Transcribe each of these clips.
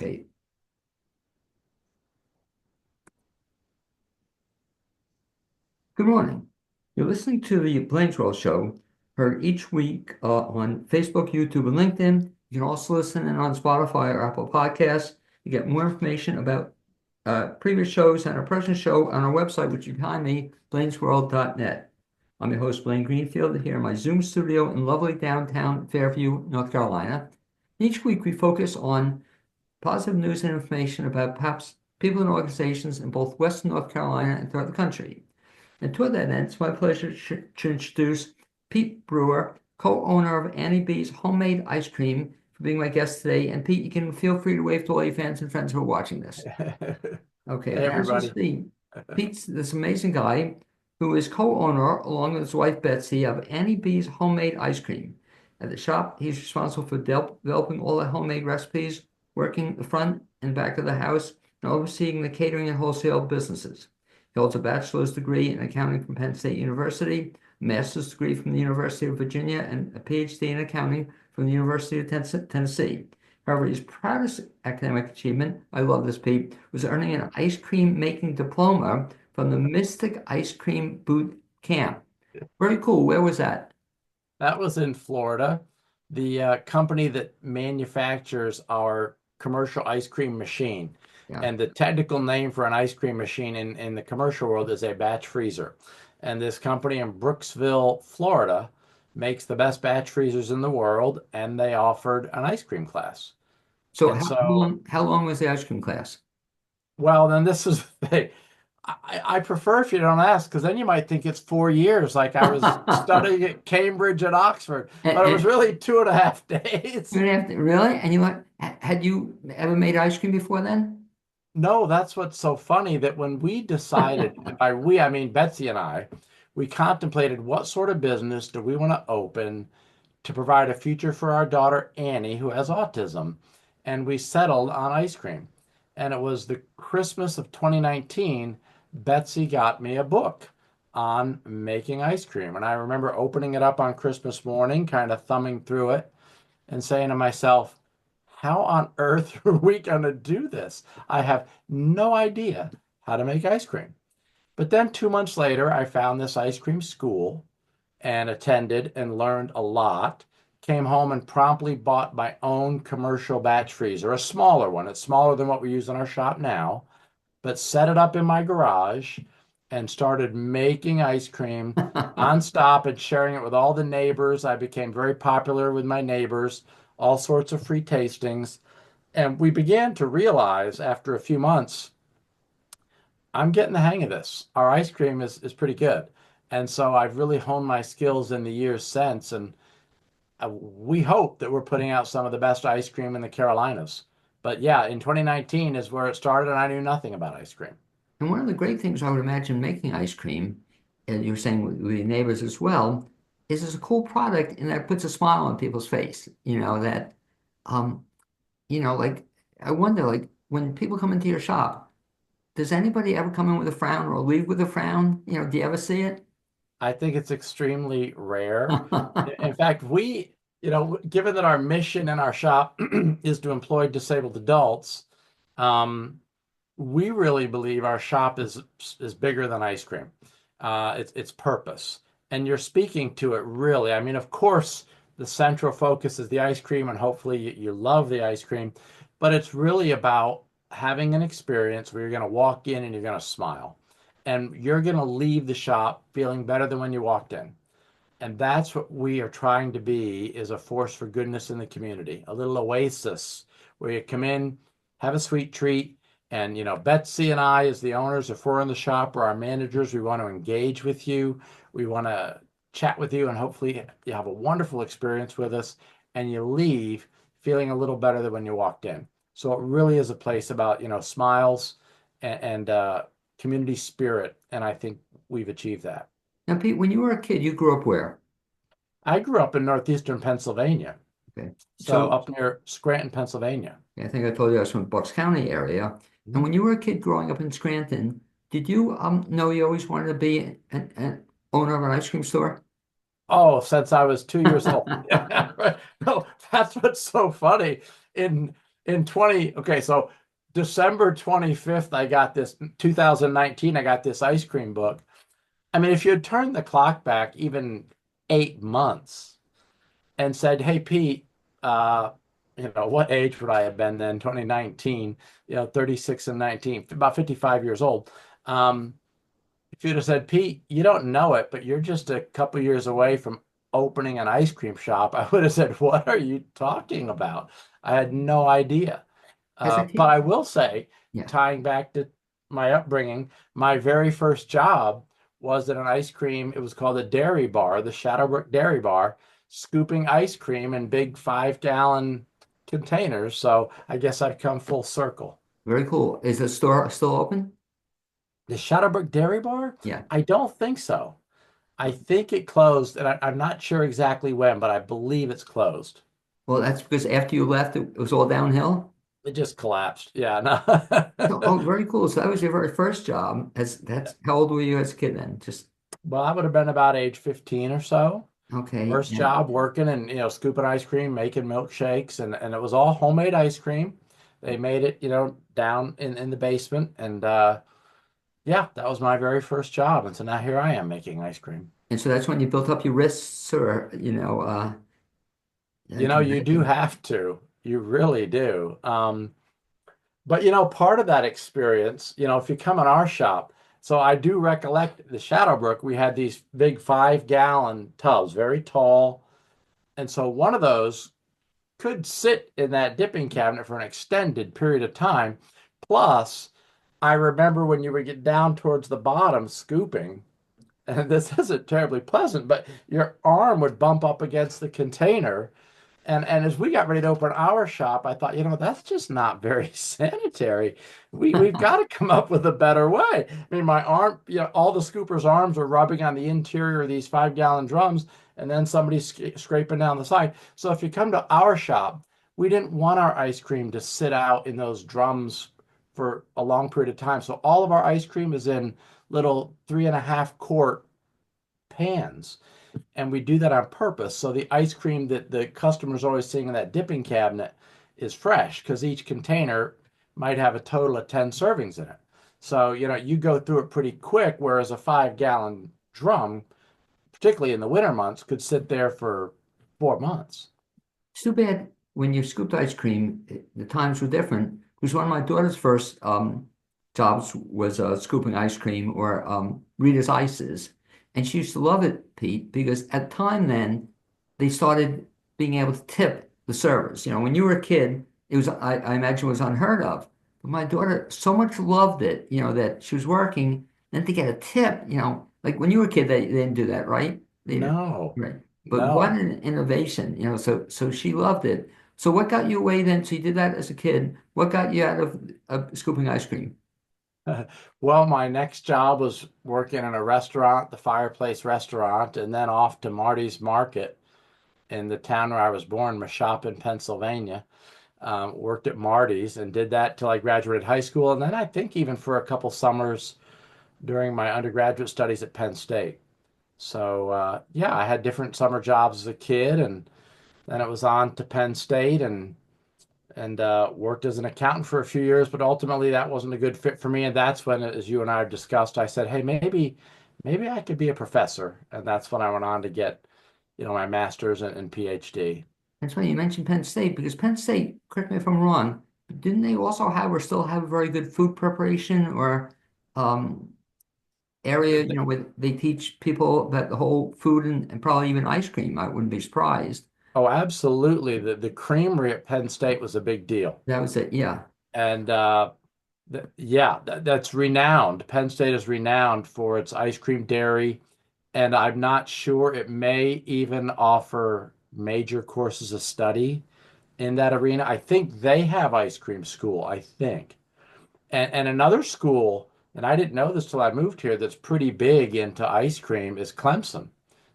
Okay. Good morning. You're listening to the Blaine's World Show, heard each week on Facebook, YouTube, and LinkedIn. You can also listen in on Spotify or Apple Podcasts. You get more information about previous shows and our present show on our website, which you can find me, blainesworld.net. I'm your host, Blaine Greenfield, here in my Zoom studio in lovely downtown Fairview, North Carolina. Each week, we focus on positive news and information about perhaps people and organizations in both Western North Carolina and throughout the country. And toward that end, it's my pleasure to introduce Pete Brewer, co-owner of Annie B's Homemade Ice Cream, for being my guest today. And Pete, you can feel free to wave to all your fans and friends who are watching this. Okay, Hey, and as you everybody. see, Pete's this amazing guy who is co-owner, along with his wife Betsy, of Annie B's Homemade Ice Cream. At the shop, he's responsible for developing all the homemade recipes, working the front and back of the house, and overseeing the catering and wholesale businesses. He holds a bachelor's degree in accounting from Penn State University, a master's degree from the University of Virginia, and a PhD in accounting from the University of Tennessee. However, his proudest academic achievement, I love this, Pete, was earning an ice cream making diploma from the Mystic Ice Cream Boot Camp. Very cool. Where was that? That was in Florida. The company that manufactures our commercial ice cream machine. Yeah. And the technical name for an ice cream machine in the commercial world is a batch freezer. And this company in Brooksville, Florida, makes the best batch freezers in the world, and they offered an ice cream class. So And so, how long was the ice cream class? well, then this is the thing. I prefer if you don't ask, because then you might think it's 4 years, like I was studying at Cambridge and Oxford, but it was And really 2.5 days. you didn't have to, really? And had you ever made ice cream before then? No, that's what's so funny that when we decided, and by we, I mean Betsy and I, we contemplated what sort of business do we want to open to provide a future for our daughter Annie, who has autism. And we settled on ice cream. And it was the Christmas of 2019, Betsy got me a book on making ice cream. And I remember opening it up on Christmas morning, kind of thumbing through it and saying to myself, how on earth are we going to do this? I have no idea how to make ice cream. But then 2 months later, I found this ice cream school and attended and learned a lot. Came home and promptly bought my own commercial batch freezer, a smaller one. It's smaller than what we use in our shop now, but set it up in my garage and started making ice cream nonstop and sharing it with all the neighbors. I became very popular with my neighbors, all sorts of free tastings. And we began to realize after a few months, I'm getting the hang of this. Our ice cream is pretty good. And so I've really honed my skills in the years since. And we hope that we're putting out some of the best ice cream in the Carolinas. But yeah, in 2019 is where it started, and I knew nothing about ice cream. And one of the great things I would imagine making ice cream, and you're saying with your neighbors as well, is it's a cool product and that puts a smile on people's face. Um, like I wonder, like when people come into your shop, does anybody ever come in with a frown or leave with a frown? Do you ever see it? I think it's extremely rare. In fact, given that our mission in our shop is to employ disabled adults, um, we really believe our shop is bigger than ice cream. It's purpose, and you're speaking to it really. I mean, of course, the central focus is the ice cream, and hopefully you love the ice cream, but it's really about having an experience where you're going to walk in and you're going to smile, and you're going to leave the shop feeling better than when you walked in. And that's what we are trying to be, is a force for goodness in the community, a little oasis where you come in, have a sweet treat. And, Betsy and I, as the owners, if we're in the shop or our managers, we want to engage with you. We want to chat with you, and hopefully you have a wonderful experience with us and you leave feeling a little better than when you walked in. So it really is a place about, smiles and community spirit. And I think we've achieved that. Now, Pete, when you were a kid, you grew up where? I grew up in northeastern Pennsylvania, Okay. so So up near Scranton, Pennsylvania. I think I told you I was from Bucks County area. And Mhm. when you were a kid growing up in Scranton, did you know you always wanted to be an owner of an ice cream store? Oh, since I was 2 years old. Yeah, right. No, that's what's so funny. In in 20, okay, so December 25th, I got this, 2019, I got this ice cream book. I mean, if you had turned the clock back even 8 months and said, "Hey, Pete, uh, what age would I have been then? 2019, 36 and 19, about 55 years old." Um, if you'd have said, "Pete, you don't know it, but you're just a couple years away from opening an ice cream shop," I would have said, "What are you talking about?" I had no idea. As a But kid, I will say, yeah, tying back to my upbringing, my very first job was at an ice cream. It was called a dairy bar, the Shadowbrook Dairy Bar, scooping ice cream in big 5 gallon containers. So I guess I've come full circle. very cool. Is the store still open? The Shadowbrook Dairy Bar? Yeah. I don't think so. I think it closed, and I'm not sure exactly when, but I believe it's closed. Well, that's because after you left, it was all downhill. It just collapsed. Yeah, So, no. oh, very cool. So that was your very first job. That's how old were you as a kid then? Just Well, I would have been about age 15 or so. okay. First And job working and scooping ice cream, making milkshakes, and it was all homemade ice cream. They made it, down in the basement, and yeah, that was my very first job. And so now here I am making ice cream. and so that's when you built up your wrists, or I can You do imagine. have to. You really do. But part of that experience, if you come in our shop, so I do recollect the Shadowbrook, we had these big 5 gallon tubs, very tall. And so one of those could sit in that dipping cabinet for an extended period of time. Plus, I remember when you would get down towards the bottom scooping, and this isn't terribly pleasant, but your arm would bump up against the container and as we got ready to open our shop, I thought, that's just not very sanitary. We've got to come up with a better way. I mean, my arm, all the scoopers' arms were rubbing on the interior of these 5 gallon drums, and then somebody scraping down the side. So if you come to our shop, we didn't want our ice cream to sit out in those drums for a long period of time. So all of our ice cream is in little 3.5 quart pans, and we do that on purpose. So the ice cream that the customer's always seeing in that dipping cabinet is fresh because each container might have a total of 10 servings in it. So, you go through it pretty quick, whereas a 5 gallon drum, particularly in the winter months, could sit there for 4 months. It's too bad when you scooped ice cream, the times were different. Because one of my daughter's first jobs was scooping ice cream or Rita's Ices. And she used to love it, Pete, because at the time then, they started being able to tip the servers. When you were a kid, I imagine it was unheard of. But my daughter so much loved it, that she was working, then to get a tip, like when you were a kid, they didn't do that, right? They didn't, No, right. But what no. an innovation, so she loved it. So what got you away then? So you did that as a kid. What got you out of scooping ice cream? Well, my next job was working in a restaurant, the Fireplace Restaurant, and then off to Marty's Market in the town where I was born, my shop in Pennsylvania. Worked at Marty's and did that till I graduated high school. And then I think even for a couple summers during my undergraduate studies at Penn State. So, yeah, I had different summer jobs as a kid. And then it was on to Penn State and worked as an accountant for a few years. But ultimately, that wasn't a good fit for me. And that's when, as you and I have discussed, I said, hey, maybe I could be a professor. And that's when I went on to get, my master's and PhD. That's why you mentioned Penn State, because Penn State, correct me if I'm wrong, but didn't they also have or still have very good food preparation or um, area, where they teach people about the whole food and probably even ice cream? I wouldn't be surprised. Oh, absolutely. The creamery at Penn State was a big deal. That was it. Yeah. And yeah, that's renowned. Penn State is renowned for its ice cream dairy, and I'm not sure it may even offer major courses of study in that arena. I think they have ice cream school, I think. And another school, and I didn't know this till I moved here, that's pretty big into ice cream is Clemson,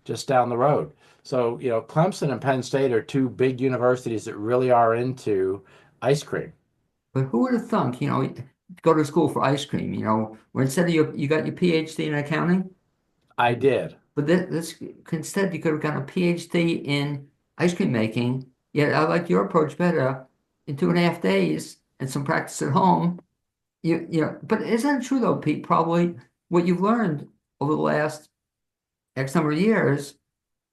just down the road. So, Clemson and Penn State are two big universities that really are into ice cream. But who would have thunk, go to school for ice cream, where instead of you got your PhD in accounting, I did. but this instead you could have gotten a PhD in ice cream making. Yet I like your approach better. in 2.5 days and some practice at home, but isn't it true though, Pete? Probably what you've learned over the last X number of years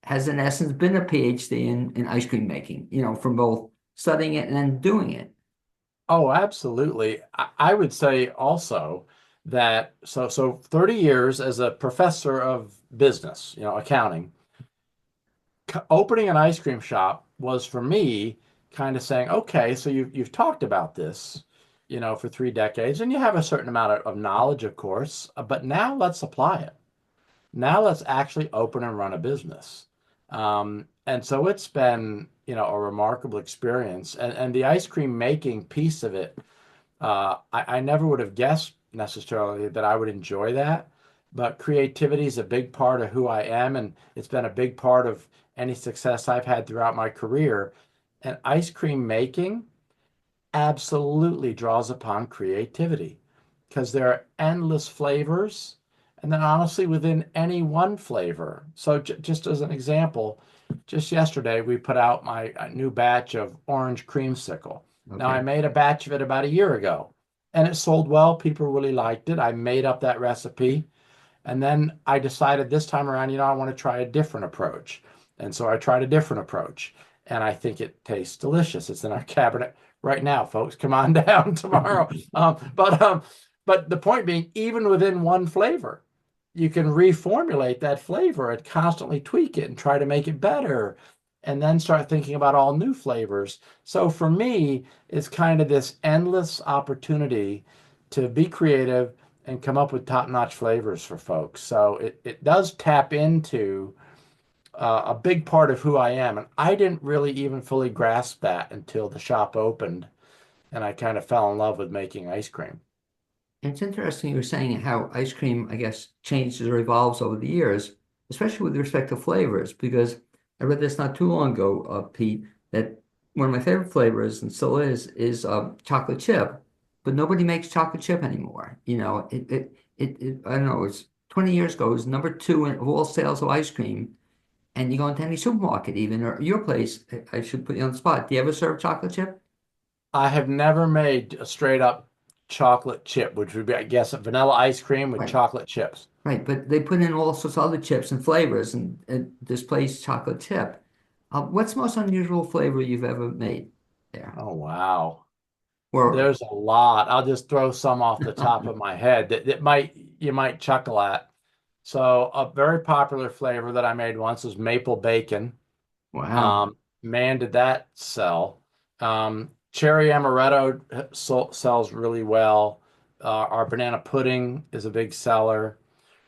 has in essence been a PhD in ice cream making, from both studying it and then doing it. Oh, absolutely. I would say also that so 30 years as a professor of business, accounting, opening an ice cream shop was for me kind of saying, okay, so you've talked about this, for 3 decades, and you have a certain amount of knowledge, of course, but now let's apply it. Now let's actually open and run a business. And so it's been, a remarkable experience. And the ice cream making piece of it, I never would have guessed necessarily that I would enjoy that. But creativity is a big part of who I am, and it's been a big part of any success I've had throughout my career. And ice cream making absolutely draws upon creativity because there are endless flavors. And then, honestly, within any one flavor. So, just as an example, just yesterday we put out my new batch of orange creamsicle. Now, I Okay. made a batch of it about a year ago and it sold well. People really liked it. I made up that recipe. And then I decided this time around, I want to try a different approach. And so I tried a different approach. And I think it tastes delicious. It's in our cabinet right now, folks. Come on down tomorrow. But the point being, even within one flavor, you can reformulate that flavor and constantly tweak it and try to make it better. And then start thinking about all new flavors. So for me, it's kind of this endless opportunity to be creative and come up with top-notch flavors for folks. So it does tap into a big part of who I am. And I didn't really even fully grasp that until the shop opened and I kind of fell in love with making ice cream. It's interesting you were saying how ice cream, I guess, changes or evolves over the years, especially with respect to flavors, because I read this not too long ago, Pete, that one of my favorite flavors, and still is chocolate chip, but nobody makes chocolate chip anymore. I don't know, it's 20 years ago, it was number two of all sales of ice cream. And you go into any supermarket even, or your place, I should put you on the spot. Do you ever serve chocolate chip? I have never made a straight up chocolate chip, which would be, I guess, a vanilla ice cream with Right. chocolate chips. Right, but they put in all sorts of other chips and flavors and displays chocolate chip. What's the most unusual flavor you've ever made there? Oh, wow. Or There's a lot. I'll just throw some off the top of my head that might you might chuckle at. So a very popular flavor that I made once was maple bacon. wow, Man, did that sell. Cherry amaretto sells really well. Our banana pudding is a big seller.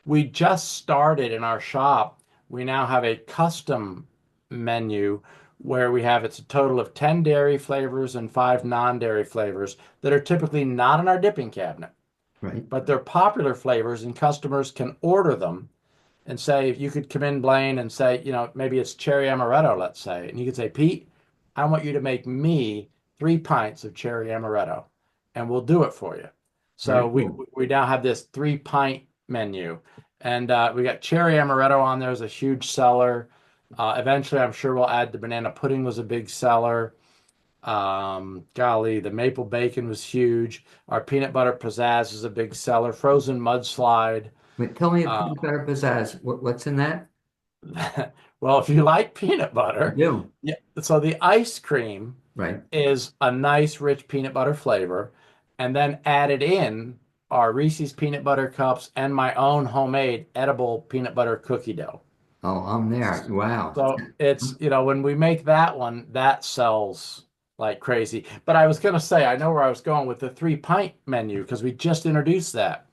We just started in our shop. We now have a custom menu where it's a total of 10 dairy flavors and 5 non-dairy flavors that are typically not in our dipping cabinet, right, but they're popular flavors and customers can order them and say, if you could come in, Blaine, and say, maybe it's cherry amaretto, let's say, and you could say, Pete, I want you to make me 3 pints of cherry amaretto, and we'll do it for you. So very we cool. we now have this 3 pint menu, and we got cherry amaretto on there as a huge seller. Eventually, I'm sure we'll add the banana pudding was a big seller. Golly, the maple bacon was huge. Our peanut butter pizzazz is a big seller. Frozen mudslide. Wait, tell me a Uh, peanut butter pizzazz. What's in that? Well, if you like peanut I butter, do. yeah. So the ice cream Right. is a nice, rich peanut butter flavor, and then added in are Reese's peanut butter cups and my own homemade edible peanut butter cookie dough. Oh, I'm there. Wow. So it's, when we make that one, that sells like crazy. But I was going to say, I know where I was going with the 3 pint menu because we just introduced that.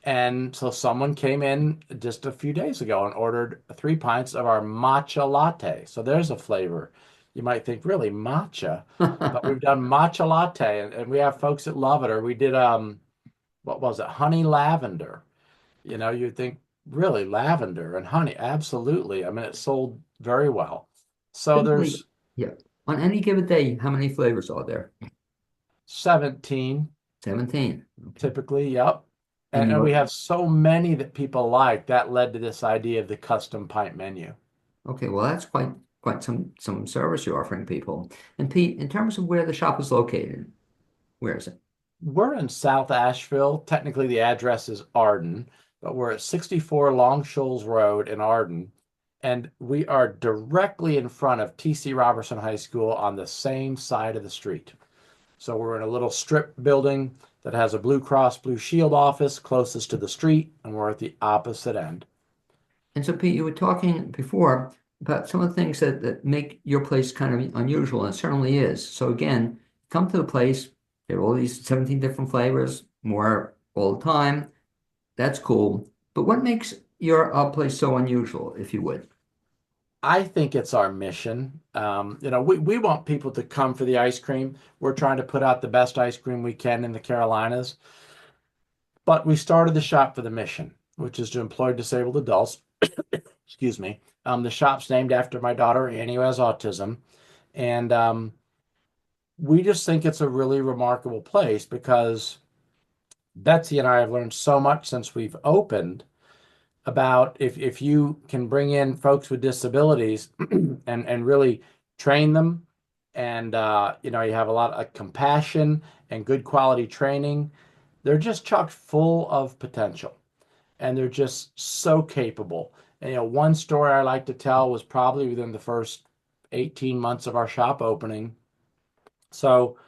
And so someone came in just a few days ago and ordered 3 pints of our matcha latte. So there's a flavor. You might think, really, matcha? But we've done matcha latte and we have folks that love it. Or we did what was it? Honey lavender. You'd think, really, lavender and honey. Absolutely. I mean, it sold very well. So Typically, there's yeah. On any given day, how many flavors are there? 17 17. Okay. typically, yep. And And we you're have so many that people like that led to this idea of the custom pint menu. okay, well, that's quite quite some service you're offering people. And Pete, in terms of where the shop is located, where is it? We're in South Asheville. Technically, the address is Arden, but we're at 64 Long Shoals Road in Arden. And we are directly in front of T.C. Robertson High School on the same side of the street. So we're in a little strip building that has a Blue Cross Blue Shield office closest to the street, and we're at the opposite end. And so, Pete, you were talking before about some of the things that make your place kind of unusual, and it certainly is. So again, come to the place, there are all these 17 different flavors, more all the time. That's cool. But what makes your place so unusual, if you would? I think it's our mission. We want people to come for the ice cream. We're trying to put out the best ice cream we can in the Carolinas. But we started the shop for the mission, which is to employ disabled adults. Excuse me. The shop's named after my daughter, Annie, who has autism. And we just think it's a really remarkable place because Betsy and I have learned so much since we've opened about if you can bring in folks with disabilities and really train them and you have a lot of compassion and good quality training, they're just chock full of potential and they're just so capable. And one story I like to tell was probably within the first 18 months of our shop opening. So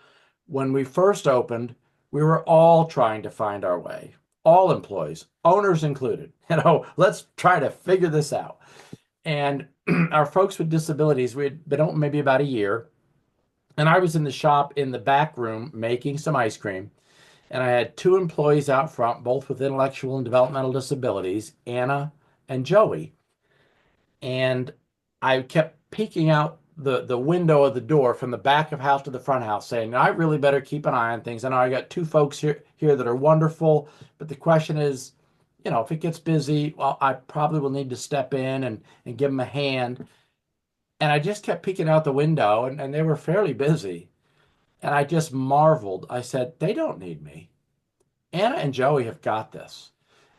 when we first opened, we were all trying to find our way, all employees, owners included. Let's try to figure this out. And our folks with disabilities, we had been open maybe about a year. And I was in the shop in the back room making some ice cream. And I had two employees out front, both with intellectual and developmental disabilities, Anna and Joey. And I kept peeking out the window of the door from the back of house to the front house saying, I really better keep an eye on things. I know I got two folks here that are wonderful, but the question is, if it gets busy, well, I probably will need to step in and give them a hand. And I just kept peeking out the window and they were fairly busy. And I just marveled. I said, they don't need me. Anna and Joey have got this.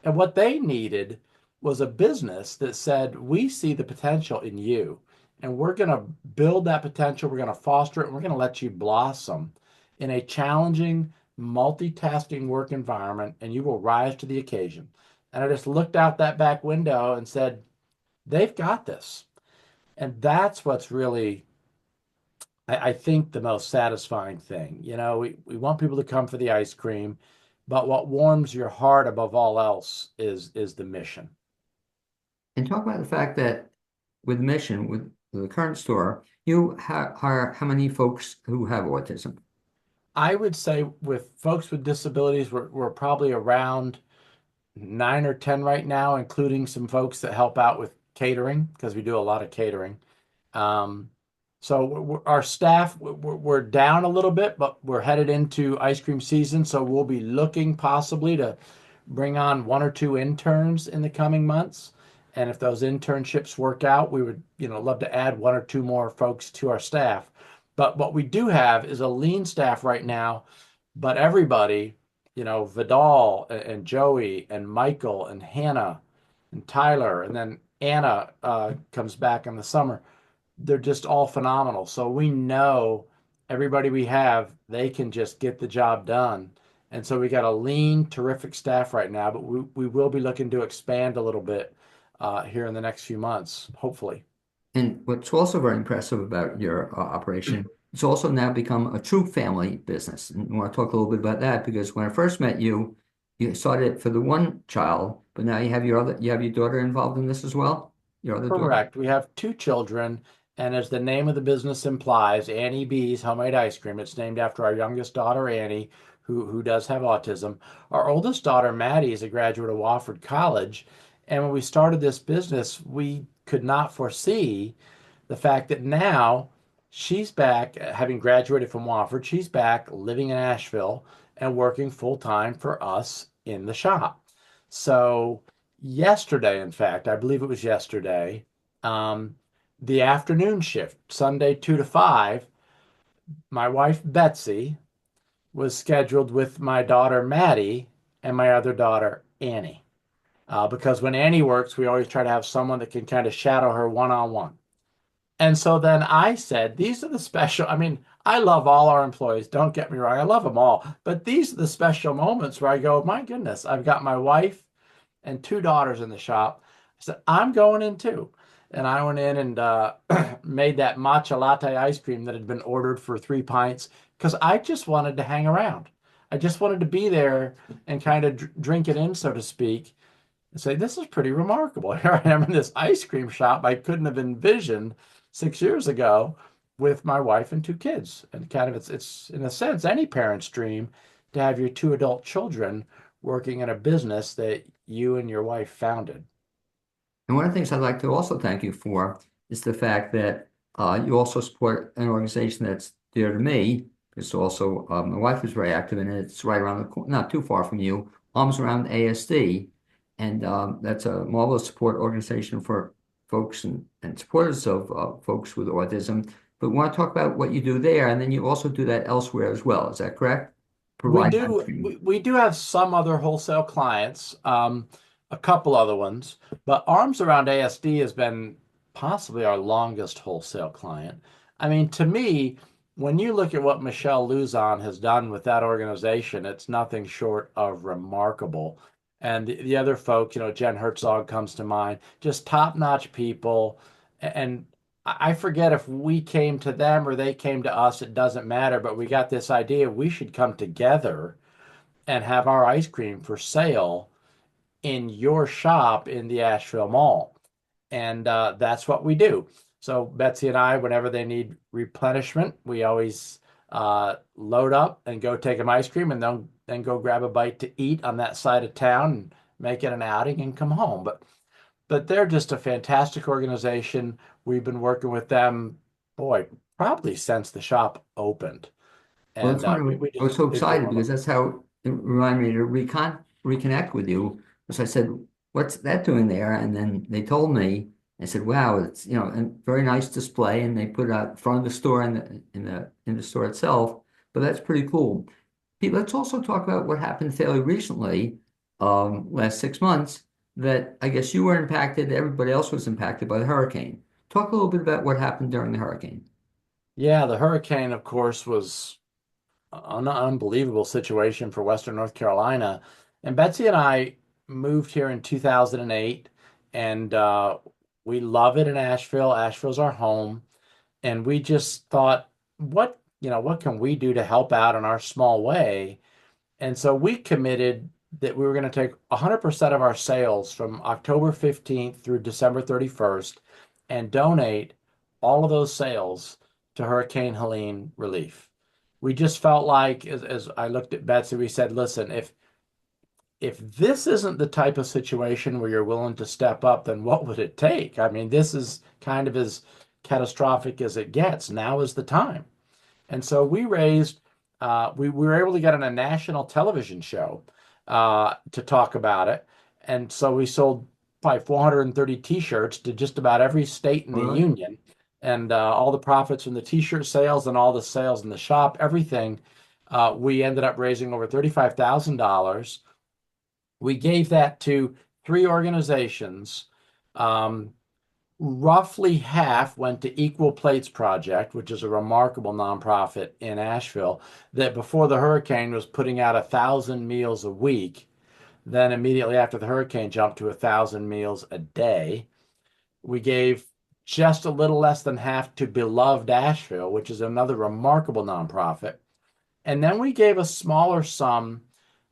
And what they needed was a business that said, we see the potential in you, and we're going to build that potential. We're going to foster it, and we're going to let you blossom in a challenging, multitasking work environment, and you will rise to the occasion. And I just looked out that back window and said, they've got this. And that's what's really I think the most satisfying thing. We want people to come for the ice cream, but what warms your heart above all else is the mission. And talk about the fact that with Mission, with the current store, you hire how many folks who have autism? I would say with folks with disabilities, we're probably around 9 or 10 right now, including some folks that help out with catering because we do a lot of catering. Um, so our staff, we're down a little bit, but we're headed into ice cream season. So we'll be looking possibly to bring on 1 or 2 interns in the coming months. And if those internships work out, we would, love to add 1 or 2 more folks to our staff. But what we do have is a lean staff right now, but everybody, Vidal and Joey and Michael and Hannah and Tyler, and then Anna comes back in the summer. They're just all phenomenal. So we know everybody we have, they can just get the job done. And so we got a lean, terrific staff right now, but we will be looking to expand a little bit here in the next few months, hopefully. And what's also very impressive about your operation, it's also now become a true family business. And I want to talk a little bit about that because when I first met you, you started it for the one child, but now you have your daughter involved in this as well? Your other daughter? Correct. We have 2 children, and as the name of the business implies, Annie B's Homemade Ice Cream. It's named after our youngest daughter, Annie, who does have autism. Our oldest daughter, Maddie, is a graduate of Wofford College. And when we started this business, we could not foresee the fact that now she's back, having graduated from Wofford, she's back living in Asheville and working full time for us in the shop. So yesterday, in fact, I believe it was yesterday, um, the afternoon shift, Sunday 2 to 5, my wife Betsy was scheduled with my daughter Maddie and my other daughter Annie. Because when Annie works, we always try to have someone that can kind of shadow her one on one. And so then I said, these are the special, I mean, I love all our employees. Don't get me wrong. I love them all. But these are the special moments where I go, my goodness, I've got my wife and two daughters in the shop. I said, I'm going in too. And I went in and made that matcha latte ice cream that had been ordered for 3 pints because I just wanted to hang around. I just wanted to be there and kind of drink it in, so to speak, and say, this is pretty remarkable. Here I am in this ice cream shop I couldn't have envisioned 6 years ago with my wife and two kids. And kind of it's in a sense any parent's dream to have your two adult children working in a business that you and your wife founded. And one of the things I'd like to also thank you for is the fact that you also support an organization that's dear to me. It's also my wife is very active in it. It's right around the corner, not too far from you, Arms Around ASD, and that's a marvelous support organization for folks and supporters of folks with autism. But we want to talk about what you do there, and then you also do that elsewhere as well. Is that correct? We Provide ice do cream. we do have some other wholesale clients, a couple other ones, but Arms Around ASD has been possibly our longest wholesale client. I mean, to me, when you look at what Michelle Luzon has done with that organization, it's nothing short of remarkable. And the other folks, Jen Herzog comes to mind, just top-notch people. And I forget if we came to them or they came to us, it doesn't matter, but we got this idea we should come together and have our ice cream for sale in your shop in the Asheville Mall. And that's what we do. So Betsy and I, whenever they need replenishment, we always load up and go take them ice cream and then go grab a bite to eat on that side of town and make it an outing and come home. But they're just a fantastic organization. We've been working with them, boy, probably since the shop opened. Well, And that's why I was so they do a excited because that's how it reminded me to reconnect with you. Because I said, "What's that doing there?" And then they told me. I said, "Wow, it's a very nice display." And they put it out in front of the store in the store itself. But that's pretty cool. Pete, let's also talk about what happened fairly recently, last 6 months. That I guess you were impacted. Everybody else was impacted by the hurricane. Talk a little bit about what happened during the hurricane. Yeah, the hurricane, of course, was an unbelievable situation for Western North Carolina. And Betsy and I moved here in 2008, and we love it in Asheville. Asheville's our home, and we just thought, what can we do to help out in our small way? And so we committed that we were going to take 100% of our sales from October 15th through December 31st and donate all of those sales to Hurricane Helene relief. We just felt like, as I looked at Betsy, we said, listen, if this isn't the type of situation where you're willing to step up, then what would it take? I mean, this is kind of as catastrophic as it gets. Now is the time. And so we were able to get on a national television show to talk about it. And so we sold probably 430 t-shirts to just about every state in All the right. union. And all the profits from the t-shirt sales and all the sales in the shop, everything, we ended up raising over $35,000. We gave that to three organizations. Um, Roughly half went to Equal Plates Project, which is a remarkable nonprofit in Asheville that before the hurricane was putting out 1,000 meals a week. Then immediately after the hurricane jumped to 1,000 meals a day. We gave just a little less than half to Beloved Asheville, which is another remarkable nonprofit. And then we gave a smaller sum,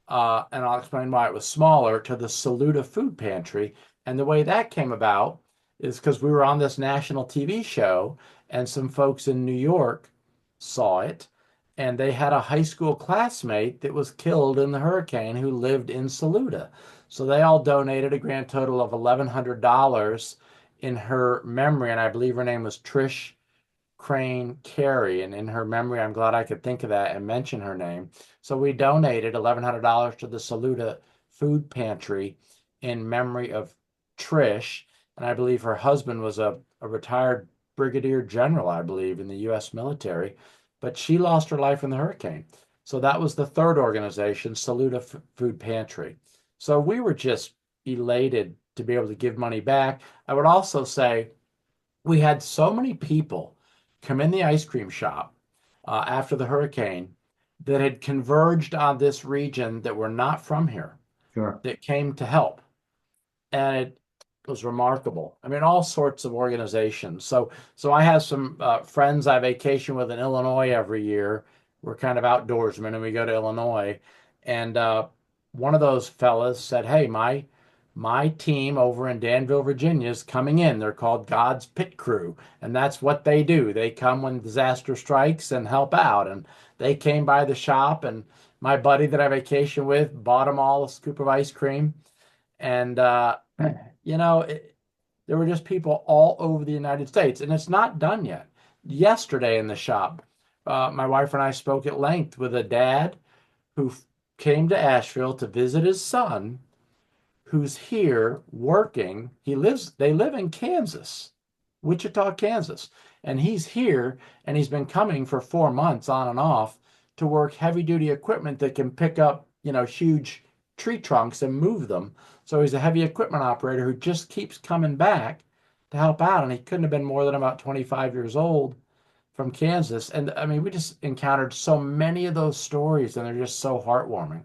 and I'll explain why it was smaller, to the Saluda Food Pantry. And the way that came about is because we were on this national TV show, and some folks in New York saw it, and they had a high school classmate that was killed in the hurricane who lived in Saluda. So they all donated a grand total of $1,100 in her memory, and I believe her name was Trish Crane Carey, and in her memory, I'm glad I could think of that and mention her name. So we donated $1,100 to the Saluda Food Pantry in memory of Trish, and I believe her husband was a retired brigadier general, I believe, in the U.S. military, but she lost her life in the hurricane. So that was the third organization, Saluda Food Pantry. So we were just elated to be able to give money back. I would also say We had so many people come in the ice cream shop after the hurricane that had converged on this region that were not from here Sure. that came to help. And it was remarkable. I mean, all sorts of organizations. So I have some friends I vacation with in Illinois every year. We're kind of outdoorsmen, and we go to Illinois. And one of those fellas said, "Hey, my team over in Danville, Virginia is coming in. They're called God's Pit Crew, and that's what they do. They come when disaster strikes and help out. And they came by the shop, and my buddy that I vacation with bought them all a scoop of ice cream." And you know, there were just people all over the United States, and it's not done yet. Yesterday in the shop, my wife and I spoke at length with a dad who came to Asheville to visit his son, who's here working. They live in Kansas, Wichita, Kansas, and he's here and he's been coming for 4 months on and off to work heavy duty equipment that can pick up, huge tree trunks and move them. So he's a heavy equipment operator who just keeps coming back to help out. And he couldn't have been more than about 25 years old from Kansas. And I mean, we just encountered so many of those stories and they're just so heartwarming.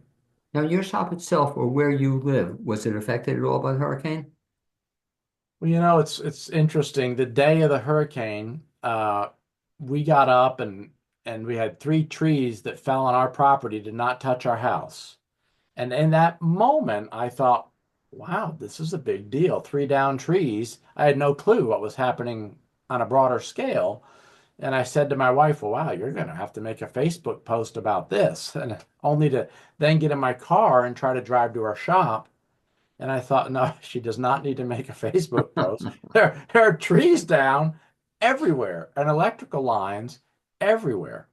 Now, your shop itself, or where you live, was it affected at all by the hurricane? Well, it's interesting. The day of the hurricane, we got up and we had three trees that fell on our property, did not touch our house. And in that moment, I thought, wow, this is a big deal. Three down trees. I had no clue what was happening on a broader scale. And I said to my wife, well, wow, you're going to have to make a Facebook post about this. And only to then get in my car and try to drive to our shop. And I thought, no, she does not need to make a Facebook post. There are trees down everywhere and electrical lines everywhere.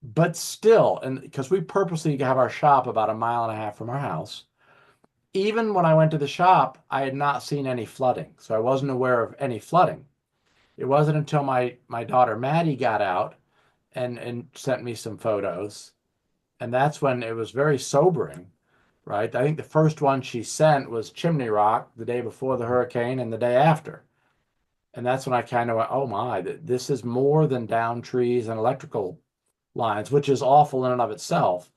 But still, and because we purposely have our shop about a mile and a half from our house, even when I went to the shop, I had not seen any flooding. So I wasn't aware of any flooding. It wasn't until my daughter Maddie got out and sent me some photos. And that's when it was very sobering, right? I think the first one she sent was Chimney Rock the day before the hurricane and the day after. And that's when I kind of went, oh my, this is more than down trees and electrical lines, which is awful in and of itself.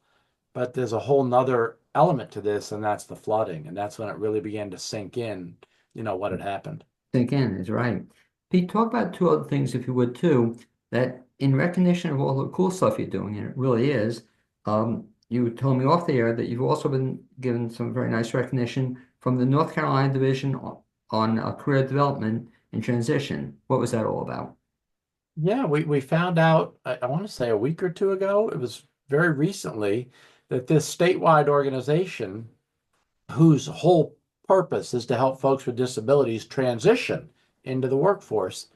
But there's a whole nother element to this, and that's the flooding. And that's when it really began to sink in, what had happened. Think in is right. Pete, talk about two other things, if you would, too, that in recognition of all the cool stuff you're doing, and it really is, you told me off the air that you've also been given some very nice recognition from the North Carolina Division on Career Development and Transition. What was that all about? Yeah, we found out, I want to say a week or two ago, it was very recently, that this statewide organization, whose whole purpose is to help folks with disabilities transition into the workforce,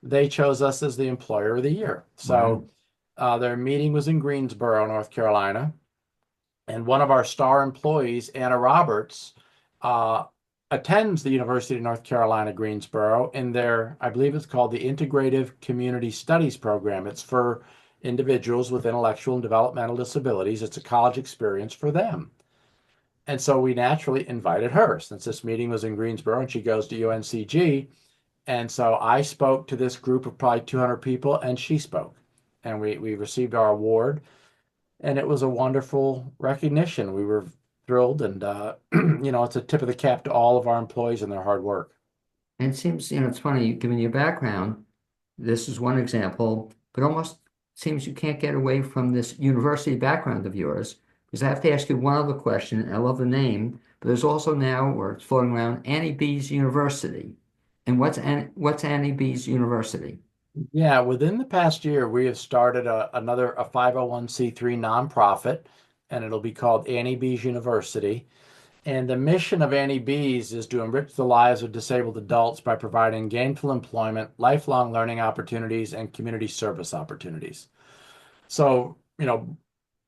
they chose us as the employer of the year. Wow. So their meeting was in Greensboro, North Carolina, and one of our star employees, Anna Roberts, uh, attends the University of North Carolina, Greensboro in their, I believe it's called the Integrative Community Studies Program. It's for individuals with intellectual and developmental disabilities. It's a college experience for them. And so we naturally invited her since this meeting was in Greensboro and she goes to UNCG. And so I spoke to this group of probably 200 people and she spoke. And we received our award and it was a wonderful recognition. We were thrilled, and it's a tip of the cap to all of our employees and their hard work. And it seems, it's funny, given your background, this is one example, but almost seems you can't get away from this university background of yours. Because I have to ask you one other question. And I love the name, but there's also now, or it's floating around, Annie B's University. And what's Annie B's University? Yeah, within the past year, we have started a 501c3 nonprofit, and it'll be called Annie B's University. And the mission of Annie B's is to enrich the lives of disabled adults by providing gainful employment, lifelong learning opportunities, and community service opportunities. So,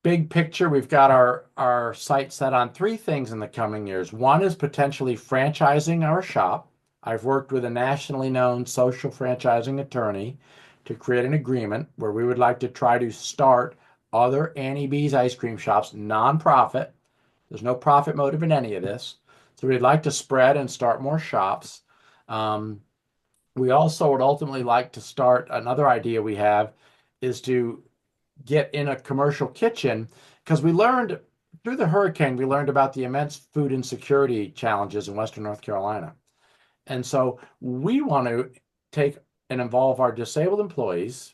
big picture, we've got our sight set on three things in the coming years. One is potentially franchising our shop. I've worked with a nationally known social franchising attorney to create an agreement where we would like to try to start other Annie B's ice cream shops, nonprofit. There's no profit motive in any of this. So we'd like to spread and start more shops. Um, We also would ultimately like to start another idea we have is to get in a commercial kitchen because we learned through the hurricane, we learned about the immense food insecurity challenges in Western North Carolina. And so we want to take and involve our disabled employees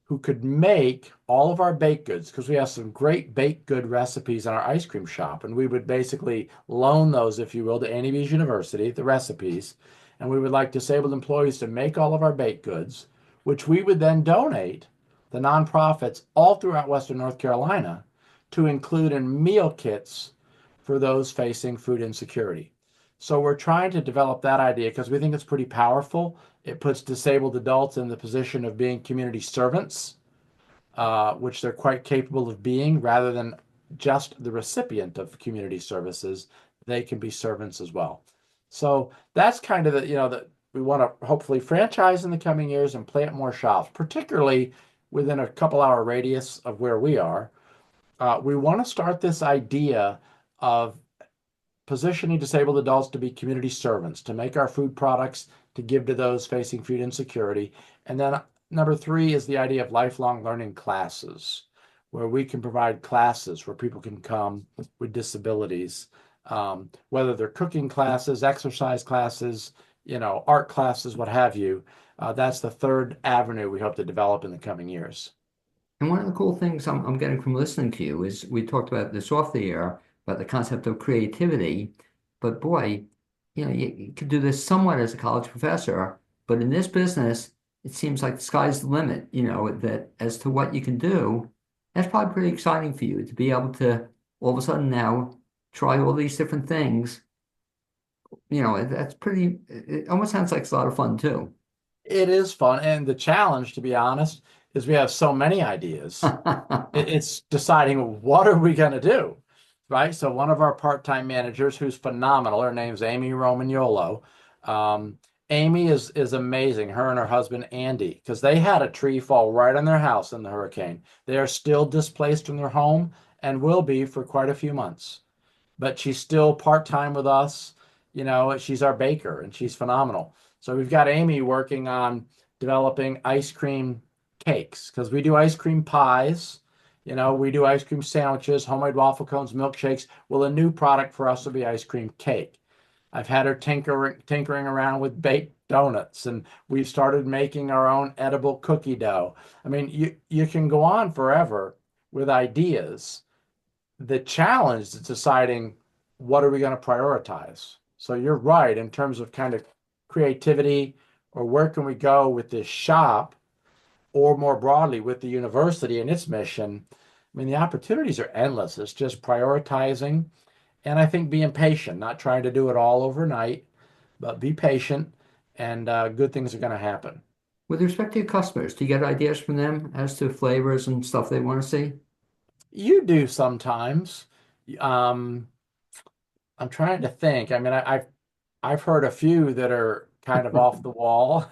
who could make all of our baked goods because we have some great baked good recipes in our ice cream shop. And we would basically loan those, if you will, to Annie B's University, the recipes. And we would like disabled employees to make all of our baked goods, which we would then donate to nonprofits all throughout Western North Carolina to include in meal kits for those facing food insecurity. So we're trying to develop that idea because we think it's pretty powerful. It puts disabled adults in the position of being community servants, which they're quite capable of being, rather than just the recipient of community services. They can be servants as well. So that's kind of that we want to hopefully franchise in the coming years and plant more shops, particularly within a couple hour radius of where we are. We want to start this idea of positioning disabled adults to be community servants, to make our food products to give to those facing food insecurity. And then number three is the idea of lifelong learning classes, where we can provide classes where people can come with disabilities, whether they're cooking classes, exercise classes, art classes, what have you. That's the third avenue we hope to develop in the coming years. And one of the cool things I'm getting from listening to you is we talked about this off the air, about the concept of creativity. But boy, you could do this somewhat as a college professor, but in this business, it seems like the sky's the limit, that as to what you can do, that's probably pretty exciting for you to be able to all of a sudden now try all these different things. That's pretty, it almost sounds like it's a lot of fun too. It is fun. And the challenge, to be honest, is we have so many ideas. It's deciding what are we going to do, right? So one of our part-time managers, who's phenomenal, her name's Amy Romagnolo. Um, Amy is amazing. Her and her husband Andy, because they had a tree fall right on their house in the hurricane. They are still displaced from their home and will be for quite a few months. But she's still part-time with us. She's our baker and she's phenomenal. So we've got Amy working on developing ice cream cakes because we do ice cream pies. We do ice cream sandwiches, homemade waffle cones, milkshakes. Well, a new product for us will be ice cream cake. I've had her tinkering around with baked donuts, and we've started making our own edible cookie dough. I mean, you can go on forever with ideas. The challenge is deciding what are we going to prioritize. So you're right in terms of kind of creativity or where can we go with this shop or more broadly with the university and its mission. I mean, the opportunities are endless. It's just prioritizing and I think being patient, not trying to do it all overnight, but be patient and good things are going to happen. With respect to your customers, do you get ideas from them as to flavors and stuff they want to see? You do sometimes. Um, I'm trying to think. I mean, I've heard a few that are kind of off the wall.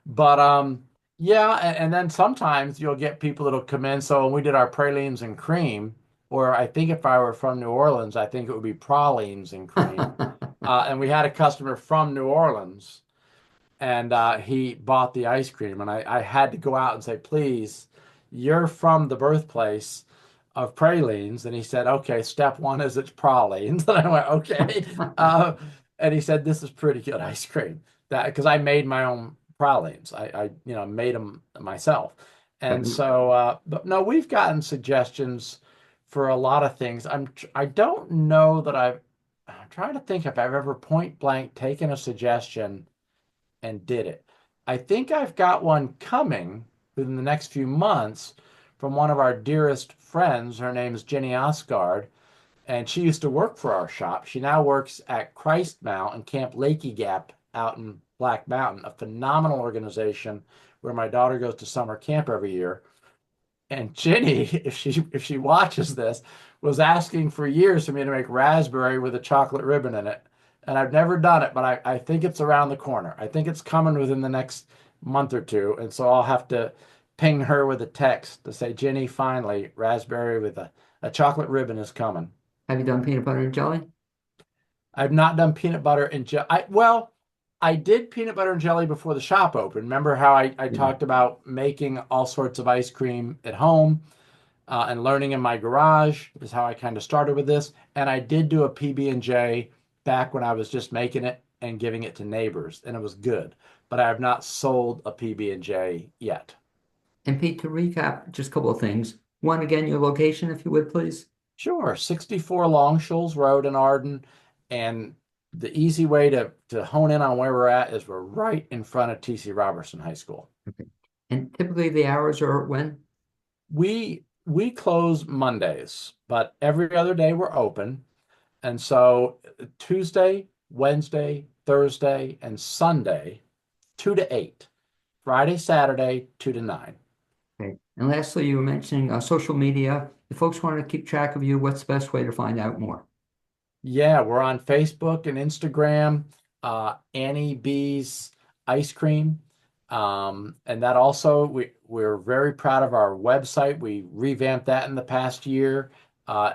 But yeah, and then sometimes you'll get people that'll come in. So when we did our pralines and cream, or I think if I were from New Orleans, I think it would be pralines and cream. And we had a customer from New Orleans and he bought the ice cream. And I had to go out and say, please, you're from the birthplace of pralines. And he said, okay, step one is it's pralines. And I went, okay. And he said, this is pretty good ice cream. That because I made my own pralines. I made them myself. But And so, but no, we've gotten suggestions for a lot of things. I don't know that I'm trying to think if I've ever point blank taken a suggestion and did it. I think I've got one coming within the next few months from one of our dearest friends. Her name is Jenny Osgard, and she used to work for our shop. She now works at Christmount and Camp Lakey Gap out in Black Mountain, a phenomenal organization where my daughter goes to summer camp every year. And Jenny, if she watches this, was asking for years for me to make raspberry with a chocolate ribbon in it. And I've never done it, but I think it's around the corner. I think it's coming within the next month or two. And so I'll have to ping her with a text to say, Jenny, finally, raspberry with a chocolate ribbon is coming. have you done peanut butter and jelly? I've not done peanut butter and jelly. Well, I did peanut butter and jelly before the shop opened. Remember how I Yeah. talked about making all sorts of ice cream at home and learning in my garage is how I kind of started with this. And I did do a PB&J back when I was just making it and giving it to neighbors, and it was good. But I have not sold a PB&J yet. And Pete, to recap, just a couple of things. One, again, your location, if you would, please. Sure, 64 Long Shoals Road in Arden. And the easy way to hone in on where we're at is we're right in front of TC Robertson High School. Okay. And typically the hours are when? We close Mondays, but every other day we're open. And so Tuesday, Wednesday, Thursday, and Sunday, 2 to 8. Friday, Saturday, 2 to 9. Okay. And lastly, you were mentioning social media. If folks want to keep track of you, what's the best way to find out more? Yeah, we're on Facebook and Instagram, Annie B's Ice Cream. And that also, we're very proud of our website. We revamped that in the past year.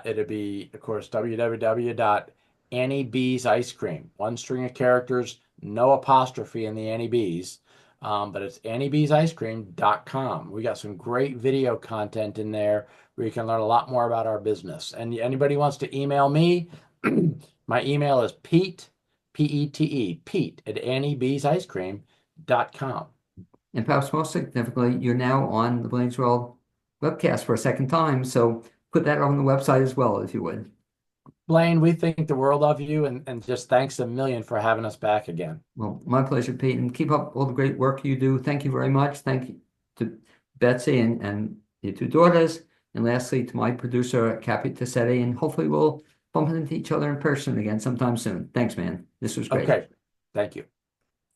It'll be, of course, www.annieb's Ice Cream. One string of characters, no apostrophe in the Annie B's. But it's annieb'sicecream.com. We got some great video content in there where you can learn a lot more about our business. And anybody wants to email me, my email is Pete, Pete at annieb'sicecream.com. And perhaps most significantly, you're now on the Blaine's World webcast for a second time. So put that on the website as well, if you would. Blaine, we think the world of you and just thanks a million for having us back again. Well, my pleasure, Pete, and keep up all the great work you do. Thank you very much. Thank you to Betsy and your two daughters. And lastly, to my producer, Cappy Tassetti, and hopefully we'll bump into each other in person again sometime soon. Thanks, man. This was great. Okay, thank you.